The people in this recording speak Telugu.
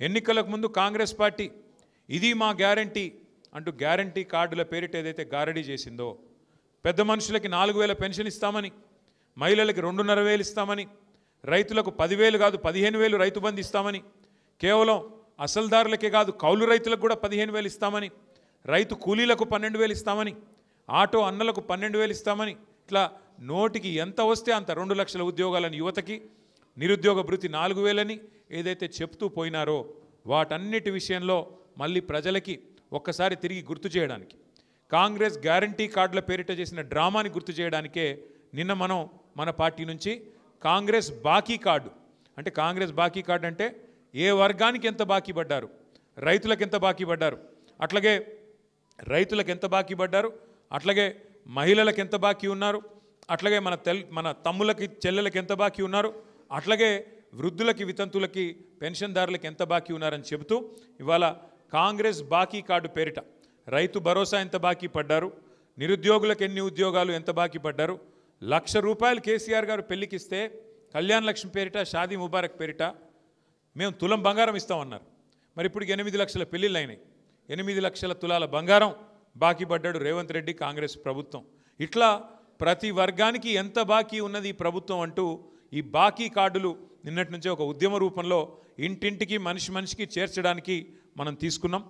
ఎన్నికలకు ముందు కాంగ్రెస్ పార్టీ ఇది మా గ్యారంటీ అంటూ గ్యారంటీ కార్డుల పేరిట ఏదైతే గారడీ చేసిందో, పెద్ద మనుషులకి 4000 పెన్షన్ ఇస్తామని, మహిళలకి 2500 ఇస్తామని, రైతులకు 10,000 కాదు 15,000 రైతు బంధు ఇస్తామని, కేవలం అసలుదారులకే కాదు కౌలు రైతులకు కూడా 15,000 ఇస్తామని, రైతు కూలీలకు 12,000 ఇస్తామని, ఆటో అన్నలకు 12,000 ఇస్తామని, ఇట్లా నోటికి ఎంత వస్తే అంత 2 లక్షల ఉద్యోగాలను యువతకి, నిరుద్యోగ భృతి 4,000 అని ఏదైతే చెప్తూ పోయినారో వాటన్నిటి విషయంలో మళ్ళీ ప్రజలకి ఒక్కసారి తిరిగి గుర్తు చేయడానికి, కాంగ్రెస్ గ్యారంటీ కార్డుల పేరిట చేసిన డ్రామాని గుర్తు చేయడానికే నిన్న మనం మన పార్టీ నుంచి కాంగ్రెస్ బాకీ కార్డు, అంటే కాంగ్రెస్ బాకీ కార్డు అంటే ఏ వర్గానికి ఎంత బాకీ పడ్డారు, రైతులకు ఎంత బాకీ పడ్డారు, అట్లాగే రైతులకు ఎంత బాకీ పడ్డారు, అట్లాగే మహిళలకు ఎంత బాకీ ఉన్నారు, అట్లాగే మన తమ్ములకి చెల్లెలకి ఎంత బాకీ ఉన్నారు, అట్లాగే వృద్ధులకి వితంతులకి పెన్షన్దారులకి ఎంత బాకీ ఉన్నారని చెబుతూ ఇవాళ కాంగ్రెస్ బాకీ కార్డు పేరిట రైతు భరోసా ఎంత బాకీ పడ్డారు, నిరుద్యోగులకు ఎన్ని ఉద్యోగాలు ఎంత బాకీ పడ్డారు, ₹1,00,000 కేసీఆర్ గారు పెళ్లికిస్తే కళ్యాణ్ లక్ష్మి పేరిట షాదీ ముబారక్ పేరిట మేము తులం బంగారం ఇస్తామన్నారు. మరి ఇప్పుడు 8 లక్షల పెళ్ళిళ్ళు అయినాయి, 8 లక్షల తులాల బంగారం బాకీ పడ్డాడు రేవంత్ రెడ్డి కాంగ్రెస్ ప్రభుత్వం. ఇట్లా ప్రతి వర్గానికి ఎంత బాకీ ఉన్నది ఈ ప్రభుత్వం అంటూ ఈ బాకీ కార్డులు నిన్నటి నుంచే ఒక ఉద్యమ రూపంలో ఇంటింటికి మనిషికి చేర్చడానికి మనం తీసుకున్నాం.